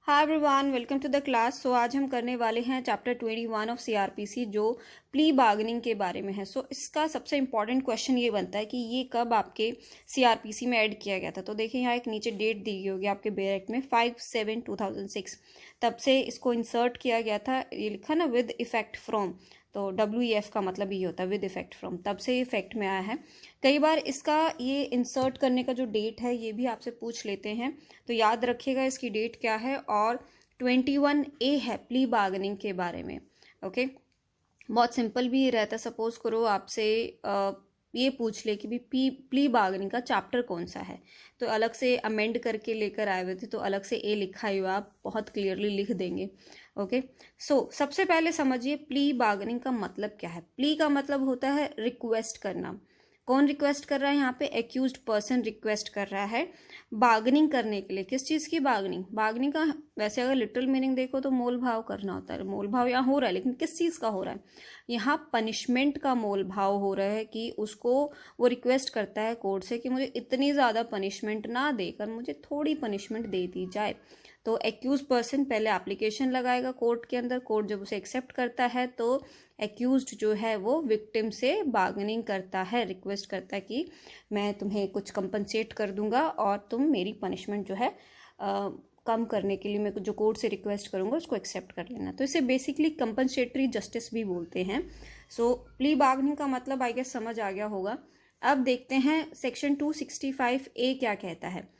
Hi everyone, welcome to the class. So आज हम करने वाले हैं चैप्टर 21 ऑफ सीआरपीसी जो प्ली बार्गेनिंग के बारे में है। सो इसका सबसे इंपॉर्टेंट क्वेश्चन ये बनता है कि ये कब आपके सीआरपीसी में ऐड किया गया था। तो देखिए यहाँ एक नीचे डेट दी गई होगी आपके बे एक्ट में 5/7/2006 तब से इसको इंसर्ट किया गया था। ये लिखा ना विद इफेक्ट फ्रॉम, तो WEF का मतलब ये होता है विद इफेक्ट फ्रॉम, तब से इफेक्ट में आया है। कई बार इसका ये इंसर्ट करने का जो डेट है ये भी आपसे पूछ लेते हैं, तो याद रखिएगा इसकी डेट क्या है। और 21A है प्ली बार्गेनिंग के बारे में। ओके, बहुत सिंपल भी रहता है। सपोज करो आपसे ये पूछ ले कि भी प्ली बार्गेनिंग का चैप्टर कौन सा है, तो अलग से अमेंड करके लेकर आए हुए थे, तो अलग से ए लिखा ही हुआ, आप बहुत क्लियरली लिख देंगे। ओके, सो सबसे पहले समझिए प्ली बार्गेनिंग का मतलब क्या है। प्ली का मतलब होता है रिक्वेस्ट करना। कौन रिक्वेस्ट कर रहा है यहाँ पे? एक्यूज्ड पर्सन रिक्वेस्ट कर रहा है बार्गेनिंग करने के लिए। किस चीज़ की बार्गेनिंग? बार्गेनिंग का वैसे अगर लिटरल मीनिंग देखो तो मोल भाव करना होता है। मोल भाव यहाँ हो रहा है, लेकिन किस चीज़ का हो रहा है? यहाँ पनिशमेंट का मोल भाव हो रहा है कि उसको वो रिक्वेस्ट करता है कोर्ट से कि मुझे इतनी ज़्यादा पनिशमेंट ना देकर मुझे थोड़ी पनिशमेंट दे दी जाए। तो एक्यूज पर्सन पहले एप्लीकेशन लगाएगा कोर्ट के अंदर। कोर्ट जब उसे एक्सेप्ट करता है तो एक्यूज्ड जो है वो विक्टिम से बार्गेनिंग करता है, रिक्वेस्ट करता है कि मैं तुम्हें कुछ कंपनसेट कर दूंगा और तुम मेरी पनिशमेंट जो है कम करने के लिए मैं जो कोर्ट से रिक्वेस्ट करूंगा उसको एक्सेप्ट कर लेना। तो इसे बेसिकली कंपनसेटरी जस्टिस भी बोलते हैं। सो प्ली बार्गेनिंग का मतलब आई गेस समझ आ गया होगा। अब देखते हैं सेक्शन 265A क्या कहता है।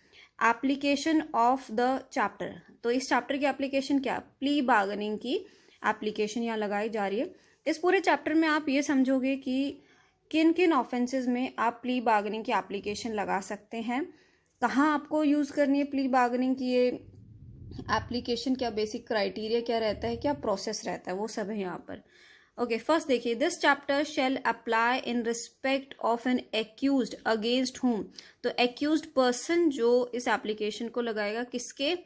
Application of the chapter. तो इस चैप्टर की एप्लीकेशन क्या? प्ली बार्गेनिंग की एप्लीकेशन यहाँ लगाई जा रही है। इस पूरे चैप्टर में आप ये समझोगे कि किन किन ऑफेंसेस में आप प्ली बार्गेनिंग की एप्लीकेशन लगा सकते हैं, कहाँ आपको यूज़ करनी है प्ली बार्गेनिंग की ये एप्लीकेशन, क्या बेसिक क्राइटेरिया क्या रहता है, क्या प्रोसेस रहता है, वो सब है यहाँ पर। ओके, फर्स्ट देखिए, this chapter shall apply in respect of N accused against हुम। तो एक्यूज्ड पर्सन जो इस एप्लीकेशन को लगाएगा किसके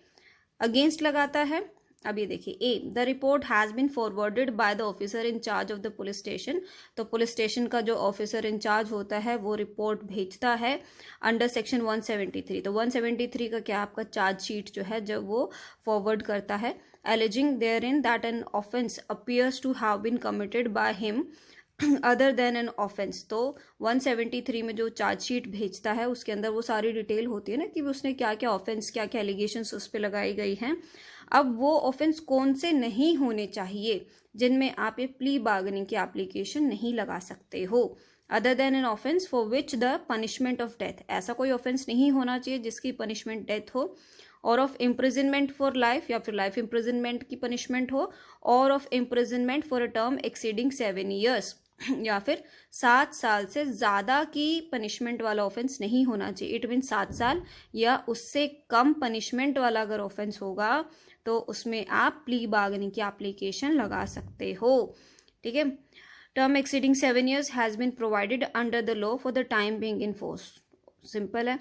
अगेंस्ट लगाता है? अब ये देखिए, a the report has been forwarded by the officer in charge of the police station. तो पुलिस स्टेशन का जो ऑफिसर इन चार्ज होता है वो रिपोर्ट भेजता है अंडर सेक्शन 173। तो 173 का क्या? आपका चार्ज शीट जो है जब वो फॉरवर्ड करता है, alleging therein that an offence appears to have been committed by him other than an offence. तो 173 में जो चार्जशीट भेजता है उसके अंदर वो सारी डिटेल होती है ना कि उसने क्या क्या ऑफेंस, क्या क्या एलिगेशंस उस पर लगाई गई हैं। अब वो ऑफेंस कौन से नहीं होने चाहिए जिनमें आप ये प्ली बार्गेनिंग की एप्लीकेशन नहीं लगा सकते हो? Other than an offence for which the punishment of death. ऐसा कोई ऑफेंस नहीं होना चाहिए जिसकी पनिशमेंट डेथ हो, और ऑफ इम्प्रिजनमेंट फॉर लाइफ या फिर लाइफ इम्प्रिजनमेंट की पनिशमेंट हो, और of imprisonment for a term exceeding 7 years या फिर 7 साल से ज़्यादा की पनिशमेंट वाला ऑफेंस नहीं होना चाहिए। इट मीन 7 साल या उससे कम पनिशमेंट वाला अगर ऑफेंस होगा तो उसमें आप प्ली बार्गेनिंग की एप्लीकेशन लगा सकते हो। ठीक है, term exceeding 7 years has been provided under the law for the time being in force. Simple है।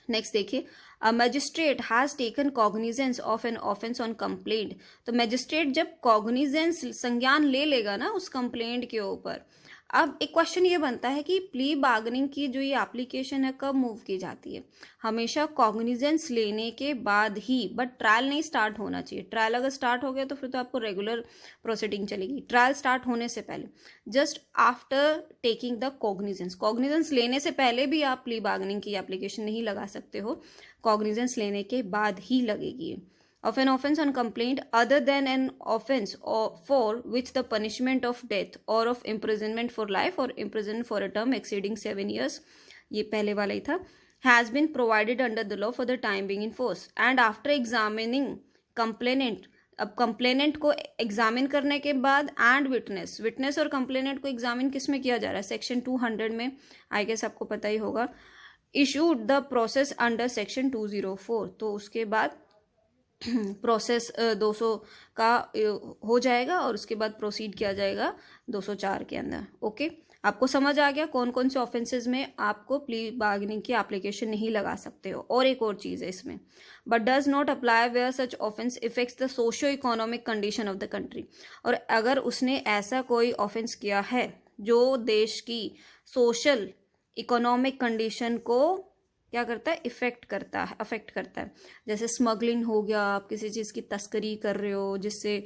नेक्स्ट देखिए, a magistrate has taken cognizance of an offence on complaint. तो मजिस्ट्रेट जब कॉग्निजेंस संज्ञान ले लेगा ना उस कंप्लेंट के ऊपर, अब एक क्वेश्चन ये बनता है कि प्ली बार्गेनिंग की जो ये एप्लीकेशन है कब मूव की जाती है? हमेशा कॉग्निजेंस लेने के बाद ही, बट ट्रायल नहीं स्टार्ट होना चाहिए। ट्रायल अगर स्टार्ट हो गया तो फिर तो आपको रेगुलर प्रोसीडिंग चलेगी। ट्रायल स्टार्ट होने से पहले, just after taking the cognizance, cognizance लेने से पहले भी आप प्ली बार्गेनिंग की एप्लीकेशन नहीं लगा सकते हो, कॉग्निजेंस लेने के बाद ही लगेगी। of an offence on complaint other than an offence or for which the punishment of death or of imprisonment for life or imprisonment for a term exceeding 7 years, ये पहले वाला ही था, has been provided under the law for the time being in force and after examining complainant। अब complainant को examine करने के बाद and witness, witness और कंप्लेनेंट को एग्जामिन किस में किया जा रहा है? सेक्शन 200 में, आई गेस आपको पता ही होगा। Issued the process under section 204। तो उसके बाद प्रोसेस 200 का हो जाएगा और उसके बाद प्रोसीड किया जाएगा 204 के अंदर। ओके, आपको समझ आ गया कौन कौन से ऑफेंसेस में आपको प्ली बार्गेनिंग की एप्लीकेशन नहीं लगा सकते हो। और एक और चीज़ है इसमें, but does not apply where such offence affects the socio economic condition of the country. और अगर उसने ऐसा कोई ऑफेंस किया है जो देश की सोशल इकोनॉमिक कंडीशन को क्या करता है, अफेक्ट करता है। जैसे स्मगलिंग हो गया, आप किसी चीज़ की तस्करी कर रहे हो जिससे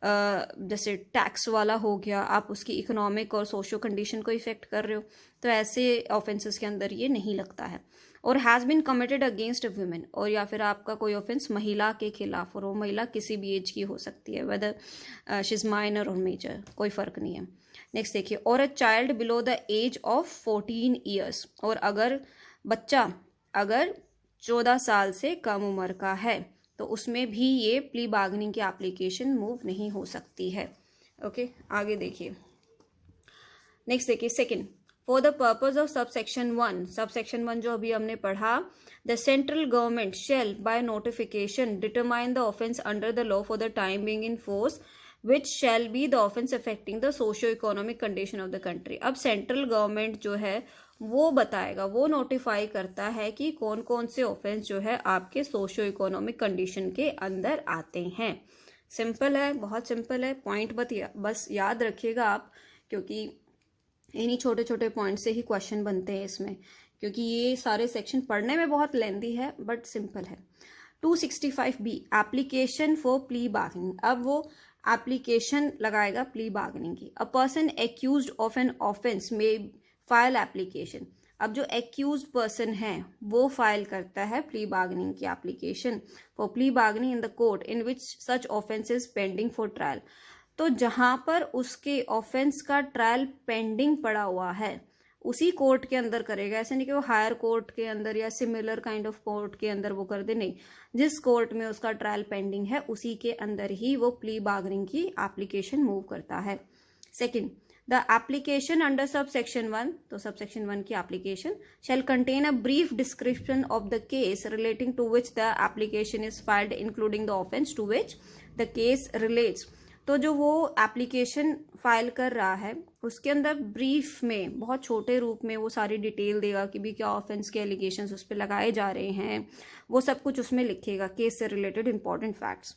जैसे टैक्स वाला हो गया, आप उसकी इकोनॉमिक और सोशो कंडीशन को इफेक्ट कर रहे हो, तो ऐसे ऑफेंसेस के अंदर ये नहीं लगता है। और has been committed against a women, और या फिर आपका कोई ऑफेंस महिला के खिलाफ, और वो महिला किसी भी एज की हो सकती है, वेदर शी इज़ माइनर और मेजर, कोई फ़र्क नहीं है। नेक्स्ट देखिए, और a child below the age of 14 years, और अगर बच्चा अगर 14 साल से कम उम्र का है तो उसमें भी ये प्ली बार्गेनिंग की एप्लीकेशन मूव नहीं हो सकती है। ओके, आगे देखिए। नेक्स्ट देखिए, second, for the purpose of subsection 1 जो अभी हमने पढ़ा, the central government shall by notification determine the offence under the law for the time being in force which shall be the offence affecting the socio economic condition of the country. अब central government जो है वो बताएगा, वो notify करता है कि कौन कौन से ऑफेंस जो है आपके सोशियो इकोनॉमिक कंडीशन के अंदर आते हैं। सिंपल है, बहुत सिंपल है, पॉइंट बस याद रखिएगा आप, क्योंकि इन्हीं छोटे छोटे पॉइंट से ही क्वेश्चन बनते हैं इसमें, क्योंकि ये सारे सेक्शन पढ़ने में बहुत लेंदी है बट सिंपल है। 265B, application for plea bargaining. अब वो एप्लीकेशन लगाएगा प्ली बार्गेनिंग की। A person accused of an offence में फाइल एप्लीकेशन। अब जो एक्यूज्ड पर्सन है वो फाइल करता है प्ली बार्गेनिंग की application for plea bargaining in the court in which such offence is pending for trial. तो जहां पर उसके ऑफेंस का ट्रायल पेंडिंग पड़ा हुआ है उसी कोर्ट के अंदर करेगा। ऐसे नहीं कि वो हायर कोर्ट के अंदर या सिमिलर काइंड ऑफ कोर्ट के अंदर वो कर दे, नहीं, जिस कोर्ट में उसका ट्रायल पेंडिंग है उसी के अंदर ही वो प्ली बार्गेनिंग की एप्लीकेशन मूव करता है। Second, the application under sub section 1, तो सब सेक्शन 1 की application shall contain a brief description of the case relating to which the application is filed including the offence to which the case relates. तो जो वो application file कर रहा है उसके अंदर ब्रीफ में, बहुत छोटे रूप में वो सारी डिटेल देगा कि भी क्या ऑफेंस के एलिगेशंस उस पर लगाए जा रहे हैं, वो सब कुछ उसमें लिखेगा, केस से related important facts.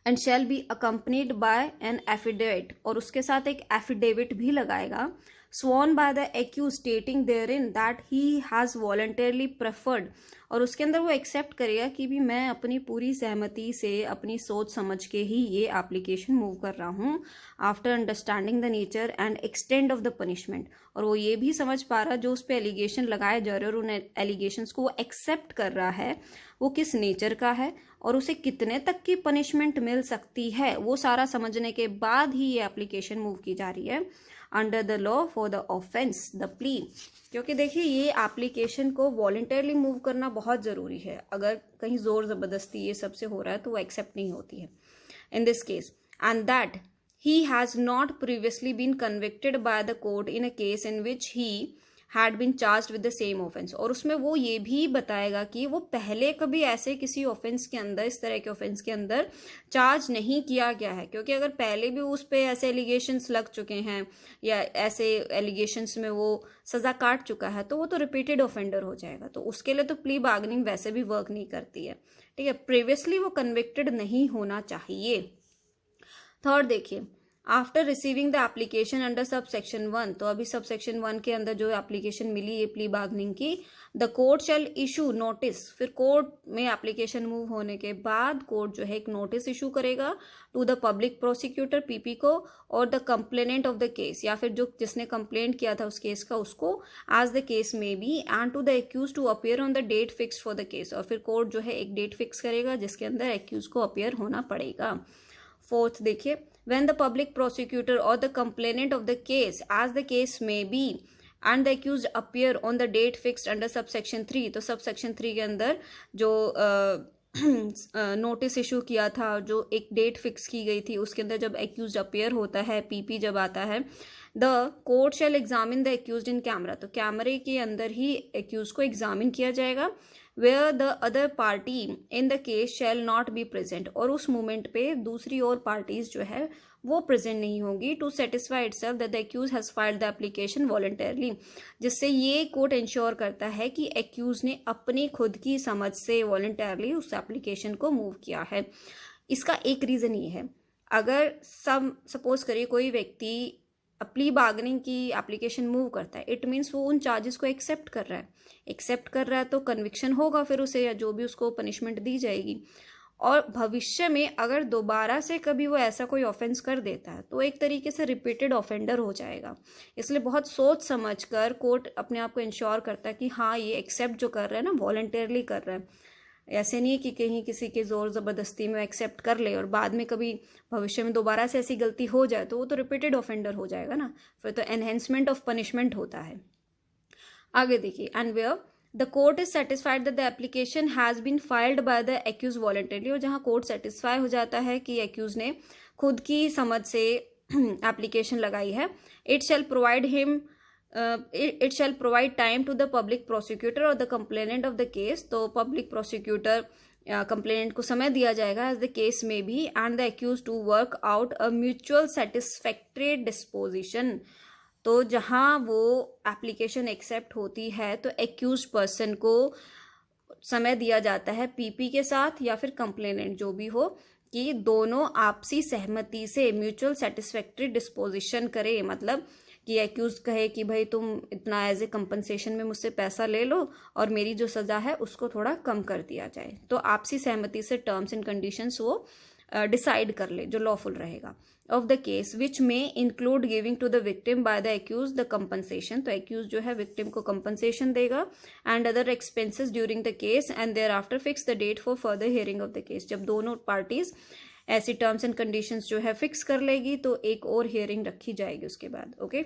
And shall be accompanied by an affidavit, और उसके साथ एक एफिडेविट भी लगाएगा, स्worn by the accused stating therein that he has voluntarily preferred, और उसके अंदर वो एक्सेप्ट करेगा कि भी मैं अपनी पूरी सहमति से, अपनी सोच समझ के ही ये एप्लीकेशन मूव कर रहा हूँ, after understanding the nature and extend of the punishment. और वो ये भी समझ पा रहा जो उस पर एलिगेशन लगाए जा रहे हैं और उन एलिगेशंस को वो एक्सेप्ट कर रहा है वो किस नेचर का है और उसे कितने तक की पनिशमेंट मिल सकती है, वो सारा समझने के बाद ही ये एप्लीकेशन मूव की जा रही है under the law for the offence the plea. क्योंकि देखिए ये एप्लीकेशन को वॉलंटरली मूव करना बहुत ज़रूरी है, अगर कहीं ज़ोर ज़बरदस्ती ये सबसे हो रहा है तो वो एक्सेप्ट नहीं होती है in this case. And that he has not previously been convicted by the court in a case in which he had been charge with the same offence, और उसमें वो ये भी बताएगा कि वो पहले कभी ऐसे किसी ऑफेंस के अंदर, इस तरह के ऑफेंस के अंदर चार्ज नहीं किया गया है। क्योंकि अगर पहले भी उस पर ऐसे एलिगेशंस लग चुके हैं या ऐसे एलिगेशंस में वो सज़ा काट चुका है तो वो तो रिपीटेड ऑफेंडर हो जाएगा, तो उसके लिए तो प्ली बार्गेनिंग वैसे भी वर्क नहीं करती है। ठीक है, प्रीवियसली वो कन्विक्टेड नहीं होना चाहिए। थर्ड देखिए, after receiving the application under sub section 1, तो अभी सब सेक्शन 1 के अंदर जो एप्लीकेशन मिली है प्ली बार्गेनिंग की, the court shall issue notice, फिर कोर्ट में एप्लीकेशन मूव होने के बाद कोर्ट जो है एक नोटिस इशू करेगा to the public prosecutor PP को और the complainant of the case, या फिर जो जिसने कंप्लेंट किया था उस केस का उसको, as the case may be, and to the accused to appear on the date fixed for the case, और फिर कोर्ट जो है एक डेट फिक्स करेगा जिसके अंदर एक्यूज को अपीयर होना पड़ेगा। फोर्थ देखिए, when the public prosecutor or the complainant of the case, as the case may be, and the accused appear on the date fixed under subsection 3, तो subsection 3 के अंदर जो नोटिस इशू किया था, जो एक डेट फिक्स की गई थी, उसके अंदर जब एक्यूज अपीयर होता है, पीपी जब आता है, the court shall examine the accused in camera, तो कैमरे के अंदर ही एक्यूज को एग्जामिन किया जाएगा, where the other party in the case shall not be present, और उस मोमेंट पे दूसरी और पार्टीज जो है वो प्रेजेंट नहीं होगी, to satisfy itself that the accused has filed the application voluntarily, जिससे ये कोर्ट इंश्योर करता है कि एक्यूज ने अपनी खुद की समझ से वॉलंटरली उस एप्लीकेशन को मूव किया है। इसका एक रीज़न ये है, अगर सपोज करिए कोई व्यक्ति प्ली बार्गेनिंग की एप्लीकेशन मूव करता है, इट मीन्स वो उन चार्जेस को एक्सेप्ट कर रहा है। एक्सेप्ट कर रहा है तो कन्विक्शन होगा फिर उसे, या जो भी उसको पनिशमेंट दी जाएगी। और भविष्य में अगर दोबारा से कभी वो ऐसा कोई ऑफेंस कर देता है तो एक तरीके से रिपीटेड ऑफेंडर हो जाएगा। इसलिए बहुत सोच समझ कर कोर्ट अपने आप को इंश्योर करता है कि हाँ ये एक्सेप्ट जो कर रहा है ना, वॉलंटियरली कर रहा है। ऐसे नहीं है कि कहीं किसी के जोर ज़बरदस्ती में एक्सेप्ट कर ले और बाद में कभी भविष्य में दोबारा से ऐसी गलती हो जाए तो वो तो रिपीटेड ऑफेंडर हो जाएगा ना, फिर तो एनहेंसमेंट ऑफ पनिशमेंट होता है। आगे देखिए, and where the court is satisfied that the application has been filed by the accused voluntarily, और जहां कोर्ट सेटिस्फाई हो जाता है कि एक्यूज ने खुद की समझ से एप्लीकेशन लगाई है, it shall provide him it shall provide time to the public prosecutor or the complainant of the case, तो public prosecutor complainant को समय दिया जाएगा as the case may be, and the accused to work out a mutual satisfactory disposition। तो जहाँ वो application accept होती है तो एक्यूज पर्सन को समय दिया जाता है पीपी के साथ या फिर कंप्लेनेंट जो भी हो, कि दोनों आपसी सहमति से म्यूचुअल सेटिस्फैक्ट्री डिस्पोजिशन करे। मतलब कि एक्यूज कहे कि भाई तुम इतना एज ए कंपनसेशन में मुझसे पैसा ले लो और मेरी जो सज़ा है उसको थोड़ा कम कर दिया जाए, तो आपसी सहमति से टर्म्स एंड कंडीशंस वो डिसाइड कर ले जो लॉफुल रहेगा। ऑफ द केस विच में include giving to the victim by the accused the compensation, तो एक्यूज जो है विक्टिम को कंपनसेशन देगा, and other expenses during the case, and thereafter fix the date for further hearing of the case. जब दोनों parties ऐसी terms and conditions जो है फिक्स कर लेगी तो एक और हियरिंग रखी जाएगी उसके बाद। ओके,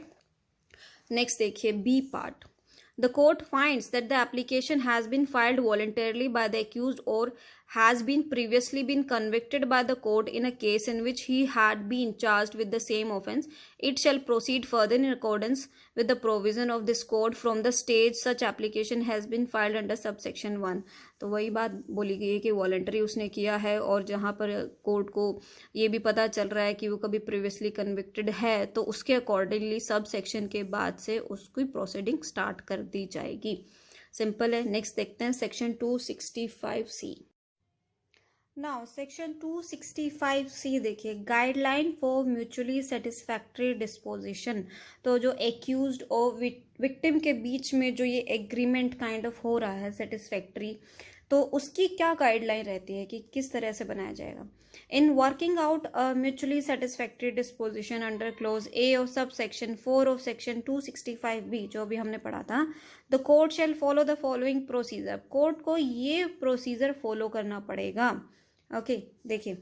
नेक्स्ट देखिए B part. The court finds that the application has been filed voluntarily by the accused or has been previously been convicted by the court in a case in which he had been charged with the same offence. It shall proceed further in accordance with the provision of this code from the stage such application has been filed under subsection 1। तो वही बात बोली गई है कि voluntary उसने किया है, और जहाँ पर कोर्ट को ये भी पता चल रहा है कि वो कभी प्रीवियसली कन्विक्टेड है तो उसके अकॉर्डिंगली सब सेक्शन के बाद से उसकी प्रोसीडिंग स्टार्ट कर दी जाएगी। सिंपल है। नेक्स्ट देखते हैं section 265C। Now section 265C देखिए, guideline for mutually satisfactory disposition. तो जो एक्यूज्ड और विक्टिम के बीच में जो ये एग्रीमेंट काइंड ऑफ हो रहा है सेटिस्फैक्ट्री, तो उसकी क्या गाइडलाइन रहती है कि किस तरह से बनाया जाएगा। In working out a mutually satisfactory disposition under clause a of subsection 4 of section 265B, जो भी हमने पढ़ा था, the court shall follow the following procedure. Court को ये प्रोसीजर फॉलो करना पड़ेगा। ओके, देखिए,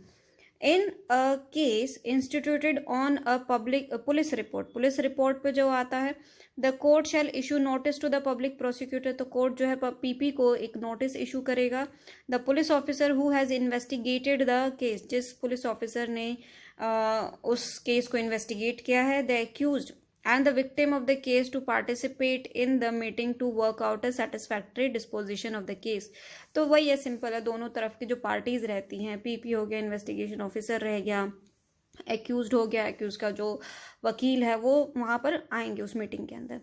in a case instituted on a public police report, police report पे जो आता है, the court shall issue notice to the public prosecutor, तो कोर्ट जो है पीपी को एक नोटिस इशू करेगा। The police officer who has investigated the case, जिस पुलिस ऑफिसर ने उस केस को इन्वेस्टिगेट किया है, the accused and the victim of the case to participate in the meeting to work out a satisfactory disposition of the case। तो वही है, simple है, दोनों तरफ की जो पार्टीज रहती हैं, पीपी हो गया, इन्वेस्टिगेशन ऑफिसर रह गया, एक्यूज्ड हो गया, एक्यूज का जो वकील है वो वहाँ पर आएंगे उस मीटिंग के अंदर।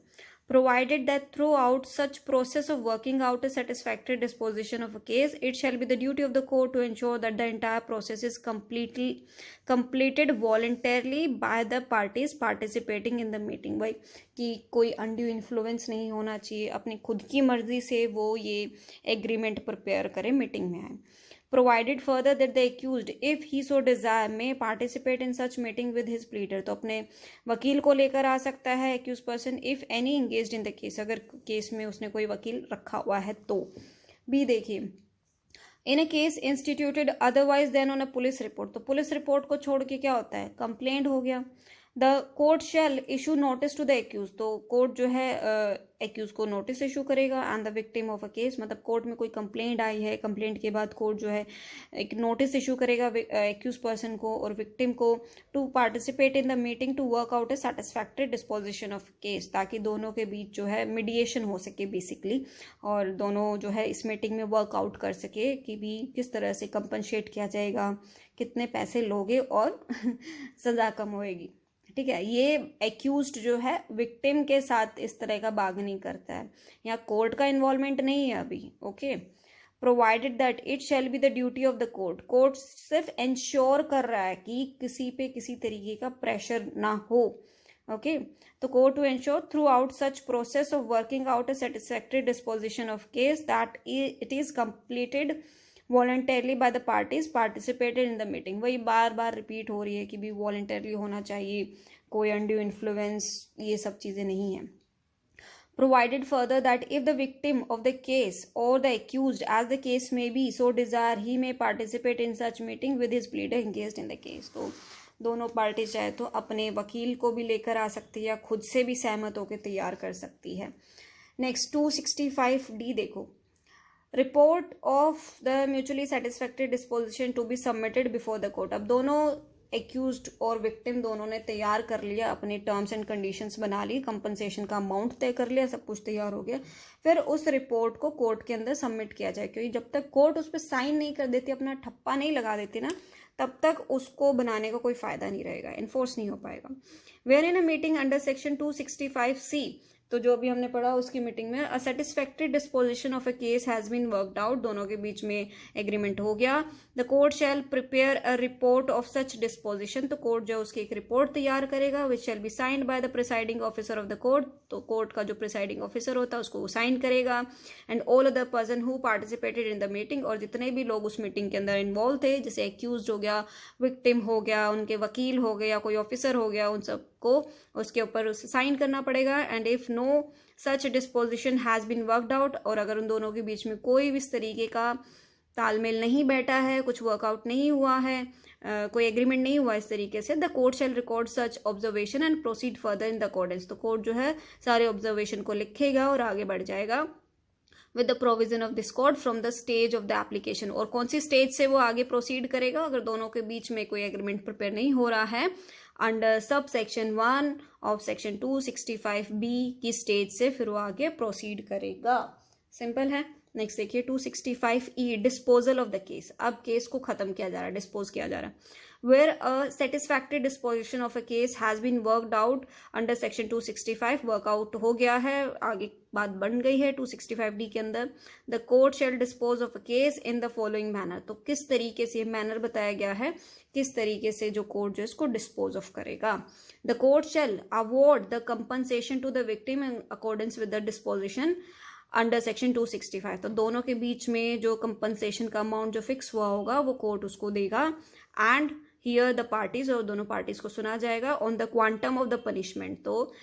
Provided that throughout such process of working out a satisfactory disposition of a case, it shall be the duty of the court to ensure that the entire process is completed voluntarily by the parties participating in the meeting। भाई कि कोई undue influence नहीं होना चाहिए, अपनी खुद की मर्जी से वो ये एग्रीमेंट प्रिपेयर करें, मीटिंग में आए। Provided further that the accused, if he so desire, may participate in such meeting with his pleader, तो अपने वकील को लेकर आ सकता है accused person if any engaged in the case, अगर केस में उसने कोई वकील रखा हुआ है तो। भी देखिए, in a case instituted otherwise than on a police report, तो पुलिस रिपोर्ट को छोड़ के क्या होता है, कंप्लेंट हो गया। The court shall issue notice to the accused, तो कोर्ट जो है एक्यूज को नोटिस इशू करेगा। And the victim of a case, मतलब कोर्ट में कोई कंप्लेंट आई है, कंप्लेंट के बाद कोर्ट जो है एक नोटिस इशू करेगा एक्यूज पर्सन को और विक्टिम को, to participate in the meeting to work out a satisfactory disposition of case, ताकि दोनों के बीच जो है मीडिएशन हो सके बेसिकली, और दोनों जो है इस मीटिंग में वर्कआउट कर सके कि भी किस तरह से कंपनसेट किया जाएगा, कितने पैसे लोगे और सज़ा कम होएगी। ठीक है, ये एक्यूज्ड जो है विक्टिम के साथ इस तरह का बार्गेनिंग करता है, यहाँ कोर्ट का इन्वॉल्वमेंट नहीं है अभी। Okay, provided that it shall be the duty of the court, court सिर्फ इंश्योर कर रहा है कि किसी पे किसी तरीके का प्रेशर ना हो। Okay, the court to ensure throughout such process of working out a satisfactory disposition of case that it is completed voluntarily by the parties participated in the meeting. वही बार बार रिपीट हो रही है कि भी voluntarily होना चाहिए, कोई undue influence, ये सब चीज़ें नहीं है. Provided further that if the victim of the case or the accused, as the case may be, so desire, he may participate in such meeting with his pleader engaged in the case. तो दोनों party चाहे तो अपने वकील को भी लेकर आ सकती है या खुद से भी सहमत होकर तैयार कर सकती है. नेक्स्ट 265D देखो, report of the mutually satisfactory disposition to be submitted before the court. अब दोनों एक्यूज्ड और विक्टिम दोनों ने तैयार कर लिया, अपने टर्म्स एंड कंडीशंस बना ली, कंपनसेशन का अमाउंट तय कर लिया, सब कुछ तैयार हो गया. फिर उस रिपोर्ट को कोर्ट के अंदर सबमिट किया जाए, क्योंकि जब तक कोर्ट उस पर साइन नहीं कर देती, अपना ठप्पा नहीं लगा देती ना, तब तक उसको बनाने का कोई फायदा नहीं रहेगा, इन्फोर्स नहीं हो पाएगा. Where in a meeting under section 265C, तो जो भी हमने पढ़ा उसकी मीटिंग में, a satisfactory disposition of a case has been worked out, दोनों के बीच में एग्रीमेंट हो गया. The court shall prepare a report of such disposition, तो कोर्ट जो उसकी एक रिपोर्ट तैयार करेगा, which shall be signed by the presiding officer of the court, तो कोर्ट का जो प्रिसाइडिंग ऑफिसर होता है उसको साइन करेगा. And all other person who participated in the meeting, और जितने भी लोग उस मीटिंग के अंदर इन्वॉल्व थे, जैसे एक्यूज हो गया, विक्टिम हो गया, उनके वकील हो गया, कोई ऑफिसर हो गया, उन सबको उसके ऊपर साइन करना पड़ेगा. And if no such disposition has been worked out, और अगर उन दोनों के बीच में कोई भी इस तरीके का तालमेल नहीं बैठा है, कुछ वर्कआउट नहीं हुआ है, कोई एग्रीमेंट नहीं हुआ इस तरीके से, the court shell record such observation and proceed further in the accordance, तो कोर्ट जो है सारे ऑब्जर्वेशन को लिखेगा और आगे बढ़ जाएगा with the provision of this code from the stage of the application. और कौन सी स्टेज से वो आगे प्रोसीड करेगा, अगर दोनों के बीच में कोई एग्रीमेंट प्रिपेयर नहीं हो रहा है, under sub section 1 of section 265B की स्टेज से फिर वो आगे प्रोसीड करेगा. सिंपल है. नेक्स्ट देखिए 265E, disposal of the case. अब केस को खत्म किया जा रहा है, डिस्पोज किया जा रहा है. Where a satisfactory disposition of a case has been worked out under section 265, work out हो गया है, आगे बात बन गई है 265D के अंदर. The court shell dispose of a case in the following manner, तो किस तरीके से मैनर बताया गया है, किस तरीके से जो कोर्ट जो इसको डिस्पोज ऑफ करेगा. The court shall award the compensation to the victim in accordance with the disposition under section 265, तो दोनों के बीच में जो कंपनसेशन का अमाउंट जो फिक्स हुआ होगा वो कोर्ट उसको देगा. एंड हियर द पार्टीज, और दोनों पार्टीज को सुना जाएगा. On the quantum of the punishment, तो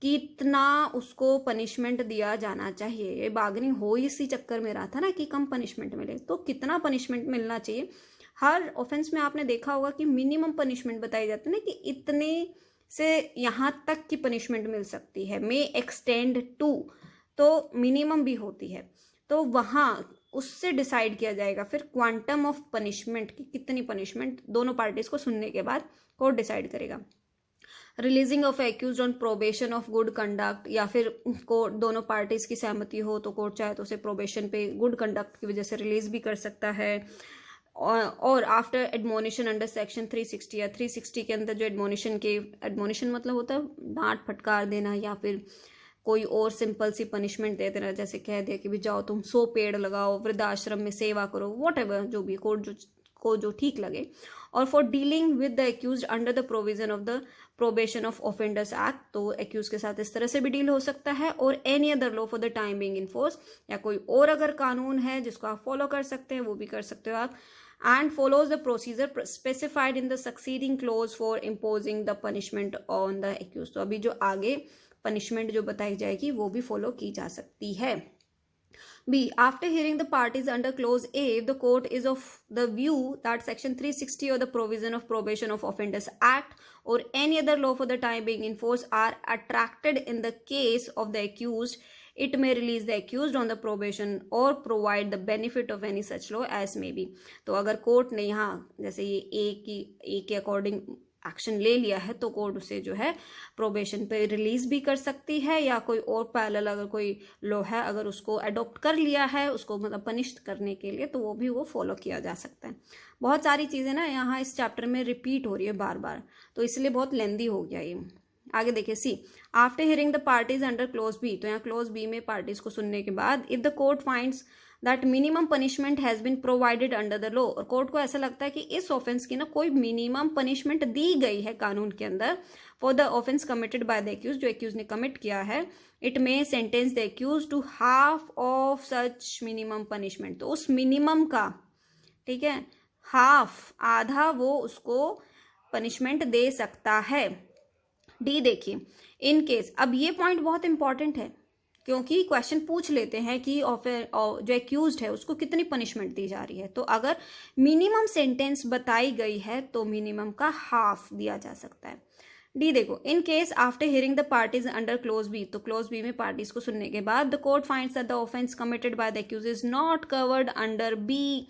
कितना उसको पनिशमेंट दिया जाना चाहिए. ये बार्गेनिंग हो इसी चक्कर में रहा था ना कि कम पनिशमेंट मिले, तो कितना पनिशमेंट मिलना चाहिए. हर ऑफेंस में आपने देखा होगा कि मिनिमम पनिशमेंट बताई जाती है ना, कि इतने से यहाँ तक की पनिशमेंट मिल सकती है, मे एक्सटेंड टू, तो मिनिमम भी होती है. तो वहाँ उससे डिसाइड किया जाएगा फिर क्वांटम ऑफ पनिशमेंट की कितनी पनिशमेंट, दोनों पार्टीज को सुनने के बाद कोर्ट डिसाइड करेगा. Releasing of accused on probation of good conduct, या फिर कोर्ट दोनों पार्टीज की सहमति हो तो कोर्ट चाहे तो उसे प्रोबेशन पे गुड कंडक्ट की वजह से रिलीज भी कर सकता है. और आफ्टर एडमोनिशन अंडर सेक्शन 360 या 360 के अंदर जो एडमोनिशन मतलब होता है डांट फटकार देना, या फिर कोई और सिंपल सी पनिशमेंट दे देना, जैसे कह दिया कि भी जाओ तुम 100 पेड़ लगाओ, वृद्धाश्रम में सेवा करो, वॉटएवर जो भी कोर्ट जो ठीक लगे. और for dealing with the accused under the provision of the probation of offenders act, तो एक्यूज के साथ इस तरह से भी डील हो सकता है. और any other law for the time being in force, या कोई और अगर कानून है जिसको आप फॉलो कर सकते हैं वो भी कर सकते हो आप. and follows the procedure specified in the succeeding clause for imposing the punishment on the accused. तो अभी जो आगे punishment जो बताई जाएगी वो भी follow की जा सकती है. B. After hearing the parties under clause A, if the court is of the view that section 360 or the provision of probation of offenders act or any other law for the time being in force are attracted in the case of the accused, it may release the accused on the probation or provide the benefit of any such law as may be. तो अगर court ने यहाँ जैसे ये ए के according action ले लिया है तो कोर्ट उसे जो है प्रोबेशन पे रिलीज भी कर सकती है, या कोई और पैरेलल अगर कोई लॉ है अगर उसको अडॉप्ट कर लिया है उसको मतलब पनिश करने के लिए, तो वो भी वो फॉलो किया जा सकता है. बहुत सारी चीज़ें ना यहाँ इस चैप्टर में रिपीट हो रही है बार बार, तो इसलिए बहुत लेंदी हो गया ये. आगे देखिए C. After hearing the parties under clause B, तो यहाँ क्लोज बी में पार्टीज को सुनने के बाद if the court finds that minimum punishment has been provided under the law, और कोर्ट को ऐसा लगता है कि इस ऑफेंस की ना कोई मिनिमम पनिशमेंट दी गई है कानून के अंदर for the offence committed by the accused, जो एक्यूज ने कमिट किया है, it may sentence the accused to half of such minimum punishment. तो उस मिनिमम का, ठीक है, हाफ, आधा वो उसको पनिशमेंट दे सकता है। डी देखिए, इन केस, अब ये पॉइंट बहुत इंपॉर्टेंट है क्योंकि क्वेश्चन पूछ लेते हैं कि जो एक्यूज्ड है उसको कितनी पनिशमेंट दी जा रही है। तो अगर मिनिमम सेंटेंस बताई गई है तो मिनिमम का हाफ दिया जा सकता है। डी देखो, in case after hearing the parties under clause B, तो क्लोज बी में पार्टीज को सुनने के बाद the court finds that the offence committed by the accused is not covered under B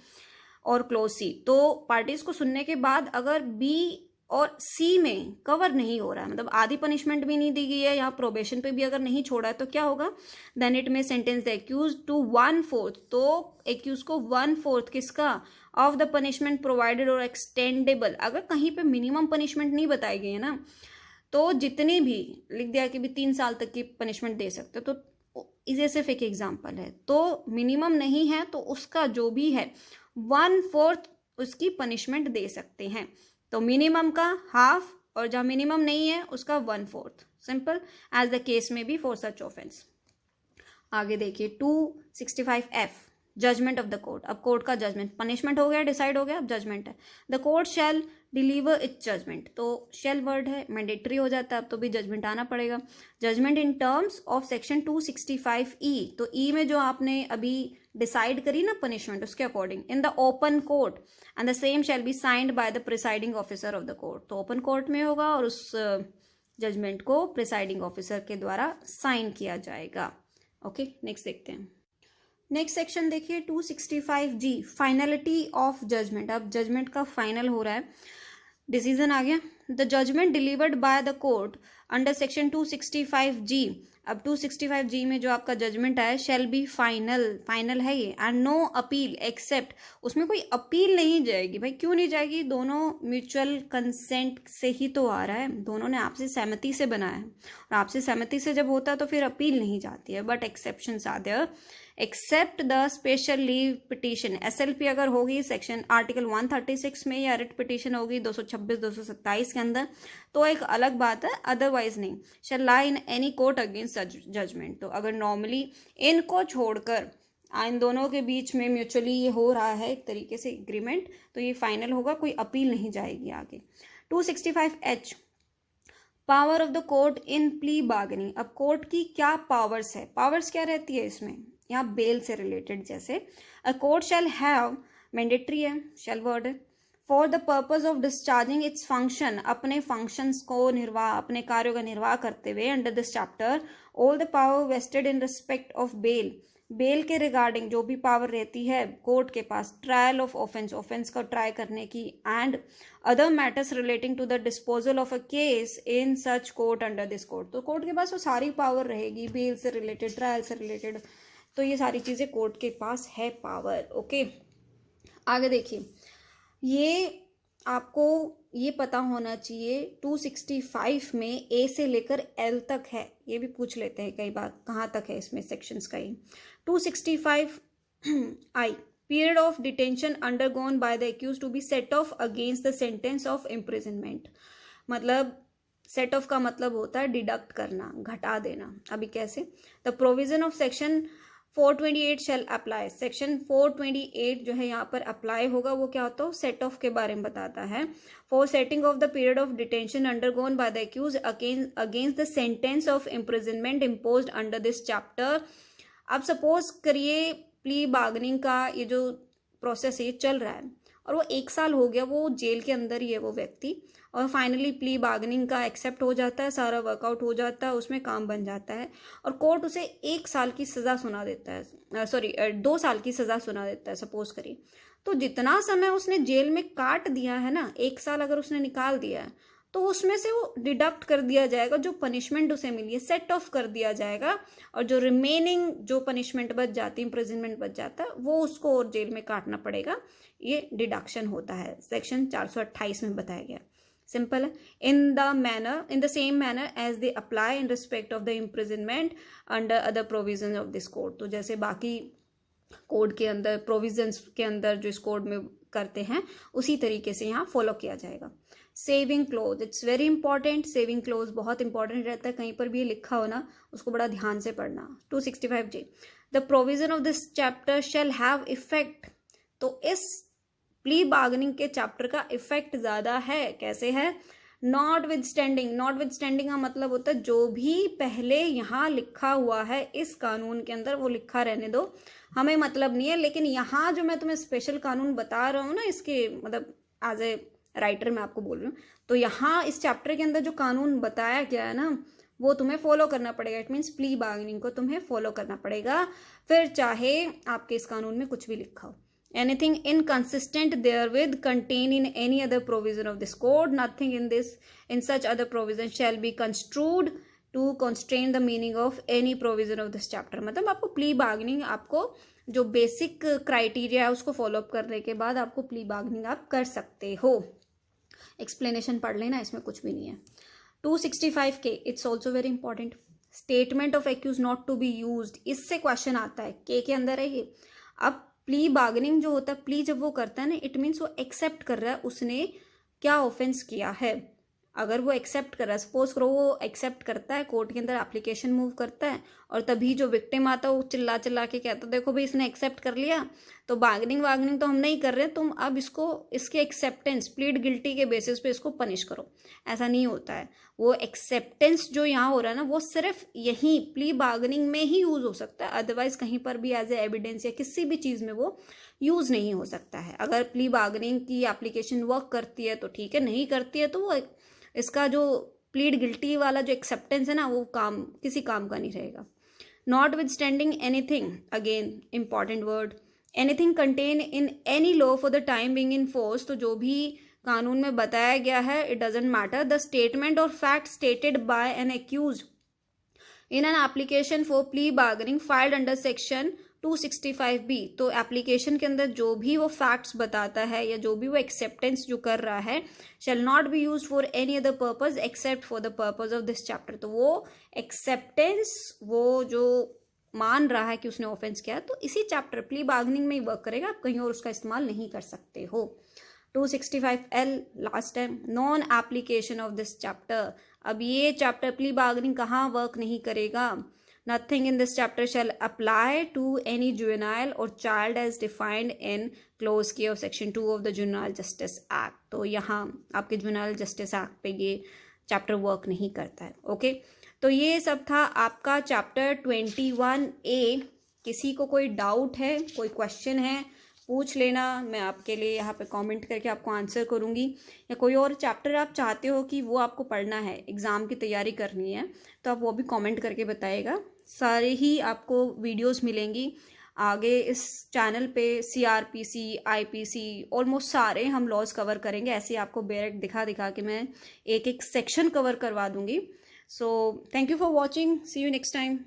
और क्लोज सी, तो पार्टीज को सुनने के बाद अगर बी और सी में कवर नहीं हो रहा है, मतलब आधी पनिशमेंट भी नहीं दी गई है, यहाँ प्रोबेशन पे भी अगर नहीं छोड़ा है, तो क्या होगा, देन इट में सेंटेंस द एक्यूज टू 1/4, तो एक्यूज को 1/4 किसका, ऑफ द पनिशमेंट प्रोवाइडेड और एक्सटेंडेबल। अगर कहीं पे मिनिमम पनिशमेंट नहीं बताई गई है ना, तो जितनी भी लिख दिया कि भी 3 साल तक की पनिशमेंट दे सकते हो, तो इसे सिर्फ एक एग्जाम्पल है, तो मिनिमम नहीं है तो उसका जो भी है 1/4 उसकी पनिशमेंट दे सकते हैं। तो मिनिमम का हाफ और जहां मिनिमम नहीं है उसका 1/4, simple as the case may be for such offence. आगे देखिए 265F, judgment of the court. अब कोर्ट का जजमेंट, पनिशमेंट हो गया, डिसाइड हो गया, अब जजमेंट है। The court shall deliver its judgment, तो शेल वर्ड है, मैंडेटरी हो जाता है, अब तो भी जजमेंट आना पड़ेगा। Judgment in terms of section 265E, तो ई में जो आपने अभी डिसाइड करी ना पनिशमेंट, उसके according in the open court and the same shall be signed by the presiding officer of the court, तो ओपन कोर्ट में होगा और उस जजमेंट को प्रिसाइडिंग ऑफिसर के द्वारा साइन किया जाएगा। ओके, नेक्स्ट देखते हैं। नेक्स्ट सेक्शन देखिए 265G, फाइनलिटी ऑफ जजमेंट। अब जजमेंट का फाइनल हो रहा है, डिसीजन आ गया। The judgment delivered by the court under section 265G, अब 265G में जो आपका जजमेंट आया शैल बी फाइनल, फाइनल है ये, एंड नो अपील एक्सेप्ट, उसमें कोई अपील नहीं जाएगी। भाई क्यों नहीं जाएगी, दोनों म्यूचुअल कंसेंट से ही तो आ रहा है, दोनों ने आपसी सहमति से बनाया है, और आपसी सहमति से जब होता है तो फिर अपील नहीं जाती है। But exceptions are there, except the special leave petition, SLP अगर होगी सेक्शन आर्टिकल 136 में, या रिट पिटीशन होगी 226 227 के अंदर, तो एक अलग बात है, अदरवाइज नहीं। Shall lie in any court against judgment, तो अगर नॉर्मली इनको छोड़कर इन दोनों के बीच में म्यूचुअली ये हो रहा है एक तरीके से एग्रीमेंट, तो ये फाइनल होगा, कोई अपील नहीं जाएगी आगे। 265H, power of the court in plea bargaining. अब कोर्ट की क्या पावर्स है, पावर्स क्या रहती है इसमें, यहाँ बेल से रिलेटेड, जैसे a court shall have, mandatory है, शैल वर्ड है, for the purpose of discharging its function, अपने फंक्शंस को निर्वाह, अपने कार्यों का निर्वाह करते हुए under this chapter, all the power vested in respect of bail, bail के रिगार्डिंग जो भी पावर रहती है कोर्ट के पास, ट्रायल ऑफ ऑफेंस, ऑफेंस का ट्राई करने की, and other matters relating to the disposal of a case in such court under this court, तो कोर्ट के पास वो सारी पावर रहेगी, बेल से रिलेटेड, ट्रायल से रिलेटेड, तो ये सारी चीजें कोर्ट के पास है पावर। ओके, आगे देखिए, ये आपको ये पता होना चाहिए 265 में ए से लेकर एल तक है, ये भी पूछ लेते हैं कई बार कहाँ तक है इसमें सेक्शंस का ही। 265I, period of detention undergone by the accused to be set off against the sentence of imprisonment, मतलब सेट ऑफ का मतलब होता है डिडक्ट करना, घटा देना। अभी कैसे, the provision of section 428 shall apply, section 428 जो है यहाँ पर अप्लाई होगा, वो क्या होता है, सेट ऑफ के बारे में बताता है। For setting off the period of detention undergone by the accused against the sentence of imprisonment imposed under this chapter. अब सपोज करिए प्ली बार्गेनिंग का ये जो प्रोसेस है चल रहा है और वो 1 साल हो गया, वो जेल के अंदर ही है वो व्यक्ति, और फाइनली प्ली बार्गेनिंग का एक्सेप्ट हो जाता है, सारा वर्कआउट हो जाता है, उसमें काम बन जाता है, और कोर्ट उसे 1 साल की सज़ा सुना देता है, 2 साल की सज़ा सुना देता है सपोज करिए। तो जितना समय उसने जेल में काट दिया है ना, 1 साल अगर उसने निकाल दिया है, तो उसमें से वो डिडक्ट कर दिया जाएगा, जो पनिशमेंट उसे मिली है सेट ऑफ कर दिया जाएगा, और जो रिमेनिंग जो पनिशमेंट बच जाती है, इम्प्रिजनमेंट बच जाता है, वो उसको और जेल में काटना पड़ेगा, ये डिडक्शन होता है, सेक्शन 428 में बताया गया। सिंपल है, in the same manner as they apply in respect of the imprisonment under other provision of this code, तो जैसे बाकी कोड के अंदर, प्रोविजंस के अंदर जो इस कोड में करते हैं उसी तरीके से यहाँ फॉलो किया जाएगा। Saving close, it's very important. Saving close बहुत इंपॉर्टेंट रहता है, कहीं पर भी ये लिखा हो ना उसको बड़ा ध्यान से पढ़ना। 265J, the provision of this chapter shall have effect. तो इस प्ली बार्गेनिंग के चैप्टर का इफेक्ट ज्यादा है। कैसे है? Not with standing. Not with standing का मतलब होता है जो भी पहले यहाँ लिखा हुआ है इस कानून के अंदर वो लिखा रहने दो, हमें मतलब नहीं है। लेकिन यहाँ जो मैं तुम्हें स्पेशल कानून बता रहा हूँ ना, इसके मतलब एज ए राइटर मैं आपको बोल रही हूँ, तो यहाँ इस चैप्टर के अंदर जो कानून बताया गया है ना वो तुम्हें फॉलो करना पड़ेगा। इट मीन्स प्ली बार्गेनिंग को तुम्हें फॉलो करना पड़ेगा, फिर चाहे आपके इस कानून में कुछ भी लिखा हो। Anything inconsistent therewith contained in any other provision of this code, nothing in such other provision shall be construed to constrain the meaning of any provision of this chapter। मतलब आपको प्ली बार्गेनिंग, आपको जो basic criteria है उसको follow up करने के बाद आपको प्ली बार्गेनिंग आप कर सकते हो। एक्सप्लेनेशन पढ़ लेना, इसमें कुछ भी नहीं है। 265K, it's also very important. Statement of accused not to be used, इससे क्वेश्चन आता है। के अंदर है ये। अब प्ली बार्गेनिंग जो होता है, प्ली जब वो करता है ना, इट मीन्स वो एक्सेप्ट कर रहा है उसने क्या ऑफेंस किया है। अगर वो एक्सेप्ट कर रहा है, सपोज करो वो एक्सेप्ट करता है, कोर्ट के अंदर एप्लीकेशन मूव करता है और तभी जो विक्टिम आता है वो चिल्ला चिल्ला के कहता है देखो भाई इसने एक्सेप्ट कर लिया, तो बार्गेनिंग तो हम नहीं कर रहे, तुम अब इसको इसके एक्सेप्टेंस, प्लीड गिल्टी के बेसिस पे इसको पनिश करो। ऐसा नहीं होता है। वो एक्सेप्टेंस जो यहाँ हो रहा है ना वो सिर्फ यहीं प्ली बार्गेनिंग में ही यूज हो सकता है, अदरवाइज कहीं पर भी एज ए एविडेंस या किसी भी चीज में वो यूज नहीं हो सकता है। अगर प्ली बार्गेनिंग की एप्लीकेशन वर्क करती है तो ठीक है, नहीं करती है तो वो इसका जो प्लीड गिल्टी वाला जो एक्सेप्टेंस है ना वो काम किसी काम का नहीं रहेगा। Notwithstanding anything, again important word, anything contained in any law for the time being in force, तो जो भी कानून में बताया गया है it doesn't matter. The statement और fact stated by an accused in an application for plea bargaining filed under section 265B, तो एप्लीकेशन के अंदर जो भी वो फैक्ट्स बताता है या जो भी वो एक्सेप्टेंस जो कर रहा है, shall not be used for any other purpose except for the purpose of this chapter. तो वो एक्सेप्टेंस वो जो मान रहा है कि उसने ऑफेंस किया तो इसी चैप्टर प्ली बार्गेनिंग में ही वर्क करेगा, आप कहीं और उसका इस्तेमाल नहीं कर सकते हो। 265L last time, non application of this chapter. अब ये चैप्टर प्ली बार्गेनिंग कहाँ वर्क नहीं करेगा? Nothing in this chapter shall apply to any juvenile or child as defined in clause K of section 2 of the Juvenile Justice Act। तो यहाँ आपके juvenile justice act पे ये चैप्टर वर्क नहीं करता है। ओके, तो ये सब था आपका चैप्टर 21A। किसी को कोई डाउट है, कोई क्वेश्चन है, पूछ लेना, मैं आपके लिए यहाँ पे कमेंट करके आपको आंसर करूँगी। या कोई और चैप्टर आप चाहते हो कि वो आपको पढ़ना है, एग्ज़ाम की तैयारी करनी है, तो आप वो भी कमेंट करके बताइएगा। सारे ही आपको वीडियोस मिलेंगी आगे इस चैनल पे। CRPC, IPC ऑलमोस्ट सारे हम लॉज कवर करेंगे। ऐसे आपको डायरेक्ट दिखा दिखा के मैं एक एक सेक्शन कवर करवा दूँगी। So thank you for watching, see you next time.